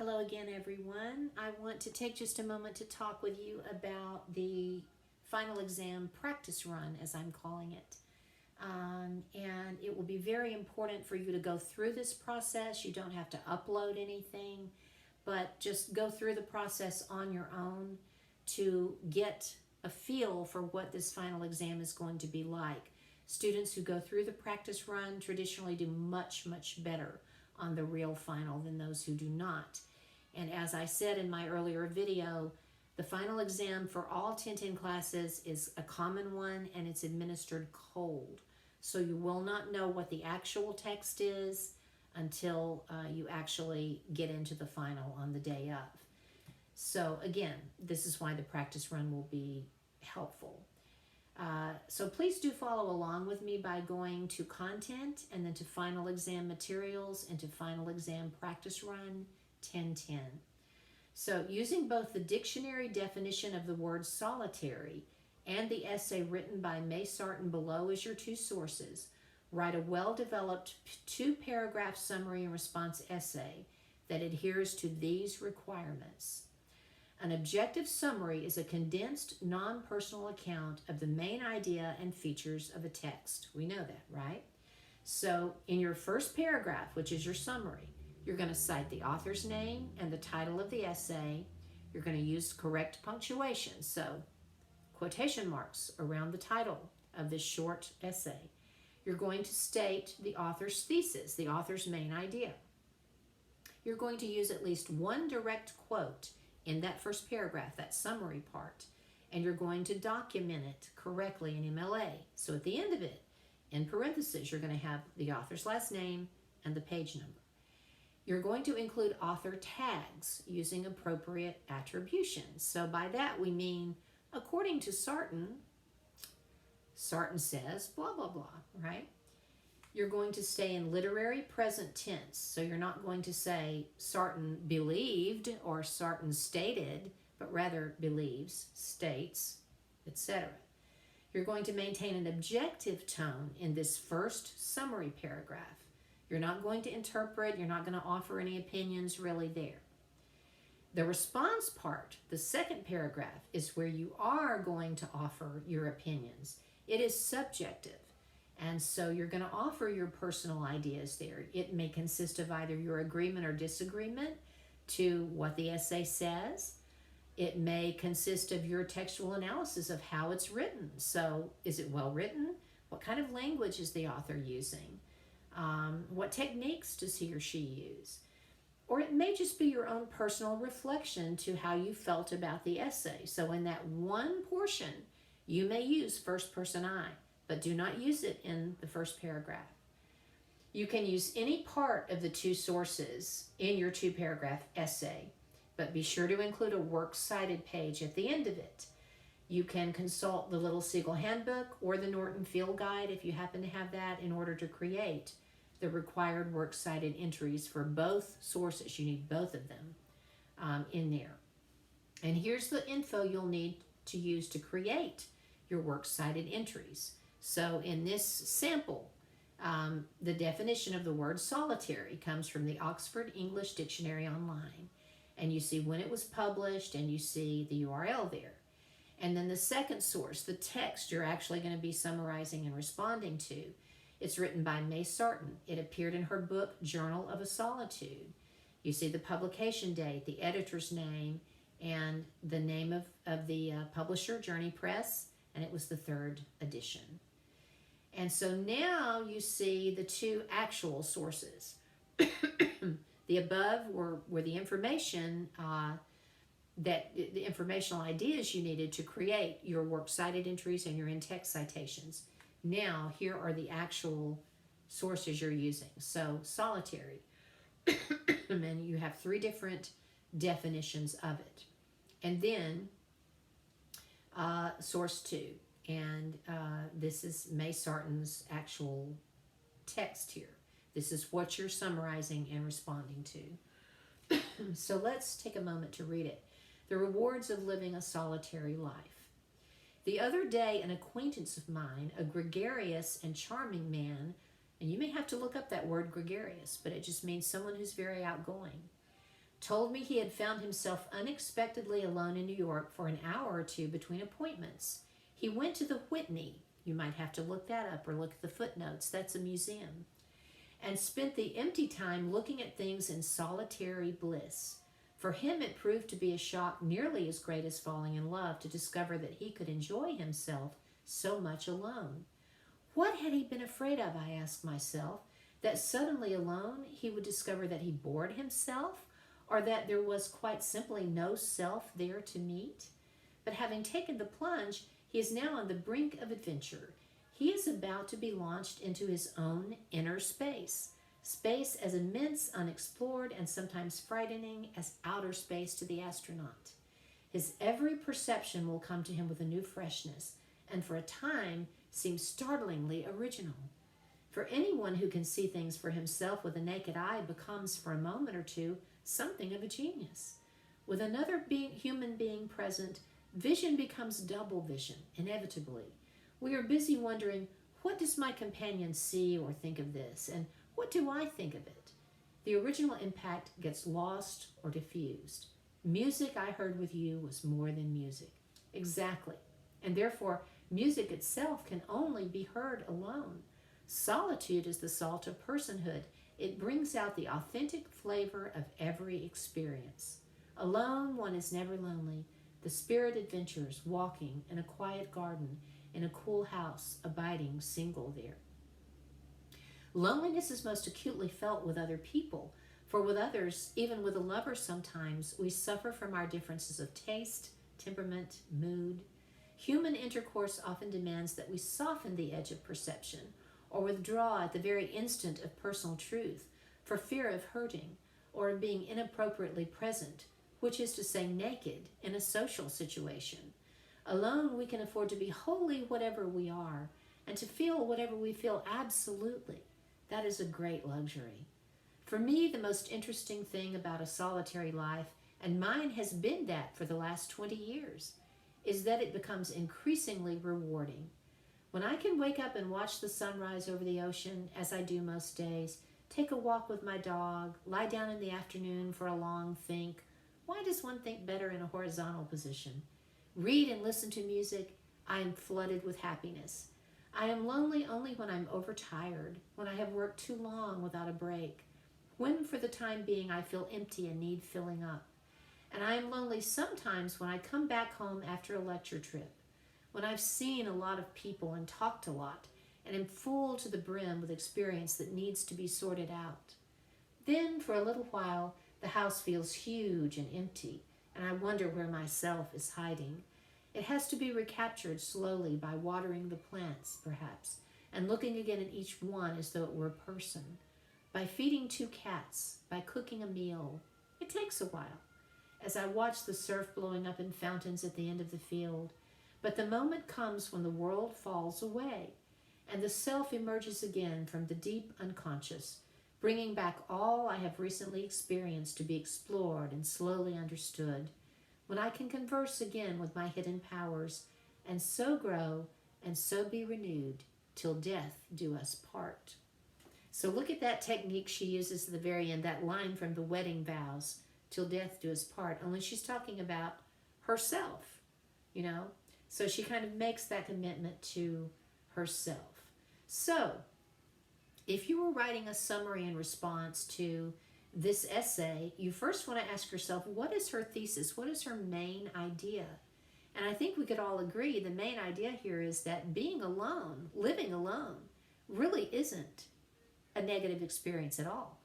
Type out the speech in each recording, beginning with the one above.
Hello again, everyone. I want to take just a moment to talk with you about the final exam practice run, as I'm calling it. And it will be very important for you to go through this process. You don't have to upload anything, but just go through the process on your own to get a feel for what this final exam is going to be like. Students who go through the practice run traditionally do much, much better on the real final than those who do not. And as I said in my earlier video, the final exam for all 1010 classes is a common one and it's administered cold. So you will not know what the actual text is until you actually get into the final on the day of. So again, this is why the practice run will be helpful. So please do follow along with me by going to content and then to final exam materials and to final exam practice run 1010. So using both the dictionary definition of the word solitary and the essay written by May Sarton below as your two sources, write a well-developed two-paragraph summary and response essay that adheres to these requirements. An objective summary is a condensed, non-personal account of the main idea and features of a text. We know that, right? So in your first paragraph, which is your summary, you're going to cite the author's name and the title of the essay. You're going to use correct punctuation, so quotation marks around the title of this short essay. You're going to state the author's thesis, the author's main idea. You're going to use at least one direct quote in that first paragraph, that summary part, and you're going to document it correctly in MLA. So at the end of it, in parentheses, you're going to have the author's last name and the page number. You're going to include author tags using appropriate attributions. So by that we mean, according to Sarton, Sarton says blah, blah, blah, right? You're going to stay in literary present tense. So you're not going to say Sarton believed or Sarton stated, but rather believes, states, etc. You're going to maintain an objective tone in this first summary paragraph. You're not going to interpret, you're not going to offer any opinions really there. The response part, the second paragraph, is where you are going to offer your opinions. It is subjective. And so you're going to offer your personal ideas there. It may consist of either your agreement or disagreement to what the essay says. It may consist of your textual analysis of how it's written. So is it well written? What kind of language is the author using? What techniques does he or she use? Or it may just be your own personal reflection to how you felt about the essay. So in that one portion, you may use first person I, but do not use it in the first paragraph. You can use any part of the two sources in your two-paragraph essay, but be sure to include a works cited page at the end of it. You can consult the Little Siegel Handbook or the Norton Field Guide if you happen to have that in order to create the required works cited entries for both sources. You need both of them in there. And here's the info you'll need to use to create your works cited entries. So in this sample, the definition of the word solitary comes from the Oxford English Dictionary Online. And you see when it was published and you see the URL there. And then the second source, the text you're actually going to be summarizing and responding to. It's written by May Sarton. It appeared in her book, Journal of a Solitude. You see the publication date, the editor's name, and the name of the publisher, Journey Press, and it was the 3rd edition. And so now you see the two actual sources. The above were the information the informational ideas you needed to create your works cited entries and your in-text citations. Now, here are the actual sources you're using. So, solitary. And you have 3 different definitions of it. And then, source 2. And this is May Sarton's actual text here. This is what you're summarizing and responding to. So let's take a moment to read it. The rewards of living a solitary life. The other day, an acquaintance of mine, a gregarious and charming man, and you may have to look up that word gregarious, but it just means someone who's very outgoing, told me he had found himself unexpectedly alone in New York for an hour or two between appointments. He went to the Whitney, you might have to look that up or look at the footnotes, that's a museum, and spent the empty time looking at things in solitary bliss. For him, it proved to be a shock nearly as great as falling in love to discover that he could enjoy himself so much alone. What had he been afraid of, I asked myself, that suddenly alone he would discover that he bored himself, or that there was quite simply no self there to meet? But having taken the plunge, he is now on the brink of adventure. He is about to be launched into his own inner space, space as immense, unexplored, and sometimes frightening as outer space to the astronaut. His every perception will come to him with a new freshness, and for a time seem startlingly original. For anyone who can see things for himself with the naked eye becomes, for a moment or two, something of a genius. With another human being present, vision becomes double vision, inevitably. We are busy wondering, what does my companion see or think of this, and what do I think of it? The original impact gets lost or diffused. Music I heard with you was more than music. Exactly. And therefore, music itself can only be heard alone. Solitude is the salt of personhood. It brings out the authentic flavor of every experience. Alone, one is never lonely. The spirit adventures, walking in a quiet garden, in a cool house, abiding single there. Loneliness is most acutely felt with other people, for with others, even with a lover sometimes, we suffer from our differences of taste, temperament, mood. Human intercourse often demands that we soften the edge of perception, or withdraw at the very instant of personal truth, for fear of hurting, or of being inappropriately present, which is to say naked, in a social situation. Alone, we can afford to be wholly whatever we are, and to feel whatever we feel absolutely. That is a great luxury. For me, the most interesting thing about a solitary life, and mine has been that for the last 20 years, is that it becomes increasingly rewarding. When I can wake up and watch the sunrise over the ocean, as I do most days, take a walk with my dog, lie down in the afternoon for a long think, why does one think better in a horizontal position? Read and listen to music, I am flooded with happiness. I am lonely only when I'm overtired, when I have worked too long without a break, when for the time being I feel empty and need filling up. And I am lonely sometimes when I come back home after a lecture trip, when I've seen a lot of people and talked a lot, and am full to the brim with experience that needs to be sorted out. Then, for a little while, the house feels huge and empty, and I wonder where myself is hiding. It has to be recaptured slowly by watering the plants, perhaps, and looking again at each one as though it were a person, by feeding 2 cats, by cooking a meal. It takes a while, as I watch the surf blowing up in fountains at the end of the field. But the moment comes when the world falls away, and the self emerges again from the deep unconscious, bringing back all I have recently experienced to be explored and slowly understood, when I can converse again with my hidden powers, and so grow and so be renewed till death do us part. So look at that technique she uses at the very end, that line from the wedding vows, till death do us part, only she's talking about herself, you know. So she kind of makes that commitment to herself. So if you were writing a summary in response to this essay, you first want to ask yourself, what is her thesis? What is her main idea? And I think we could all agree the main idea here is that being alone, living alone, really isn't a negative experience at all.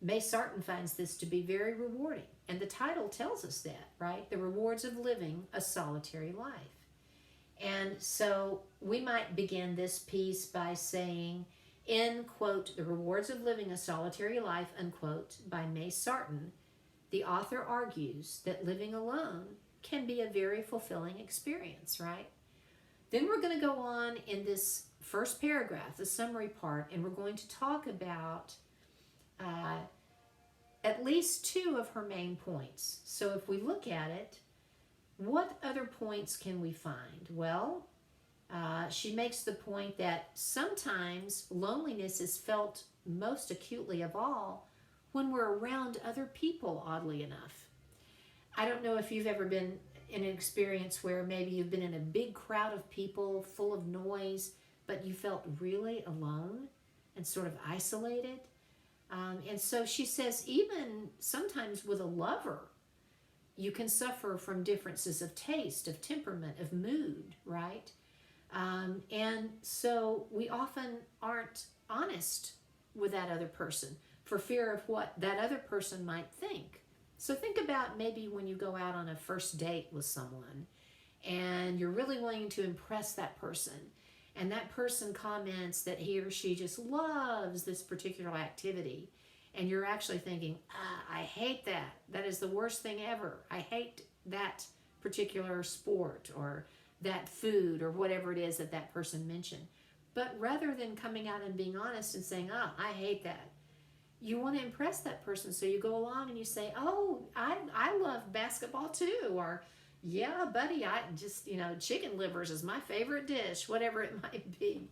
May Sarton finds this to be very rewarding, and the title tells us that, right? The rewards of living a solitary life. And so we might begin this piece by saying, in, quote, The Rewards of Living a Solitary Life, unquote, by May Sarton, the author argues that living alone can be a very fulfilling experience, right? Then we're going to go on in this first paragraph, the summary part, and we're going to talk about at least 2 of her main points. So if we look at it, what other points can we find? Well, she makes the point that sometimes loneliness is felt most acutely of all when we're around other people, oddly enough. I don't know if you've ever been in an experience where maybe you've been in a big crowd of people full of noise, but you felt really alone and sort of isolated. And so she says, even sometimes with a lover, you can suffer from differences of taste, of temperament, of mood, right? And so we often aren't honest with that other person for fear of what that other person might think. So think about maybe when you go out on a first date with someone and you're really wanting to impress that person, and that person comments that he or she just loves this particular activity, and you're actually thinking, I hate that. That is the worst thing ever. I hate that particular sport or that food or whatever it is that that person mentioned. But rather than coming out and being honest and saying, I hate that, you want to impress that person. So you go along and you say, I love basketball too. Or, yeah, buddy, I just, chicken livers is my favorite dish, whatever it might be.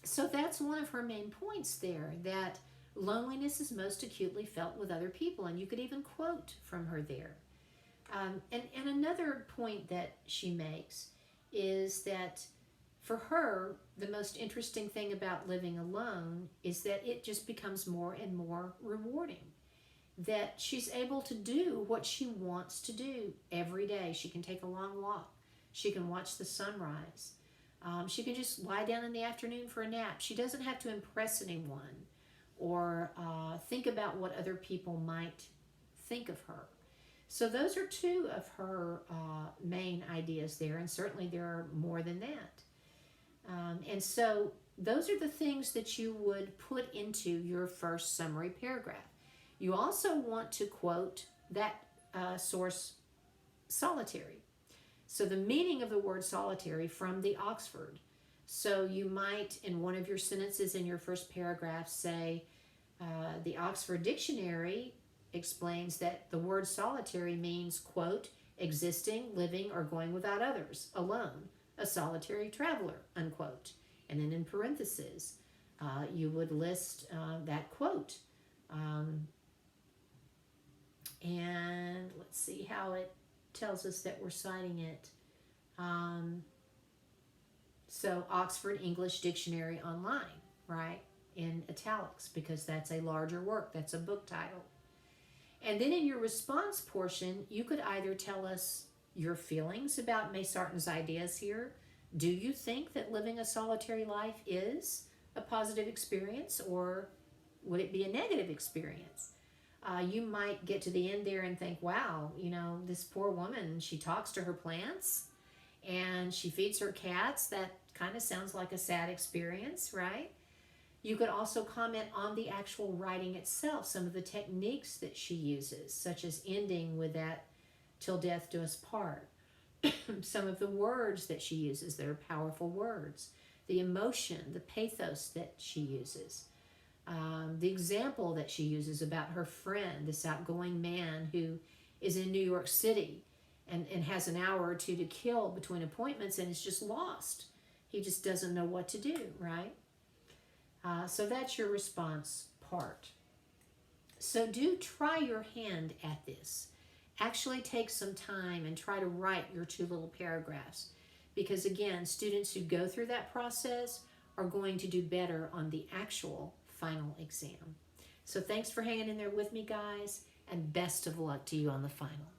So that's one of her main points there, that loneliness is most acutely felt with other people. And you could even quote from her there. And another point that she makes is that for her, the most interesting thing about living alone is that it just becomes more and more rewarding. That she's able to do what she wants to do every day. She can take a long walk. She can watch the sunrise. She can just lie down in the afternoon for a nap. She doesn't have to impress anyone or think about what other people might think of her. So those are two of her main ideas there, and certainly there are more than that. And so those are the things that you would put into your first summary paragraph. You also want to quote that source, solitary. So the meaning of the word solitary from the Oxford. So you might, in one of your sentences in your first paragraph, say, the Oxford Dictionary explains that the word solitary means, quote, existing, living, or going without others, alone, a solitary traveler, unquote. And then in parentheses, you would list that quote. And let's see how it tells us that we're citing it. So Oxford English Dictionary Online, right? In italics, because that's a larger work. That's a book title. And then in your response portion, you could either tell us your feelings about May Sarton's ideas here. Do you think that living a solitary life is a positive experience, or would it be a negative experience? You might get to the end there and think, wow, this poor woman, she talks to her plants and she feeds her cats. That kind of sounds like a sad experience, right? You could also comment on the actual writing itself, some of the techniques that she uses, such as ending with that "till death do us part." Some of the words that she uses that are powerful words, the emotion, the pathos that she uses, the example that she uses about her friend, this outgoing man who is in New York City and has an hour or two to kill between appointments and is just lost. He just doesn't know what to do, right? So that's your response part. So do try your hand at this. Actually take some time and try to write your two little paragraphs. Because again, students who go through that process are going to do better on the actual final exam. So thanks for hanging in there with me, guys, and best of luck to you on the final.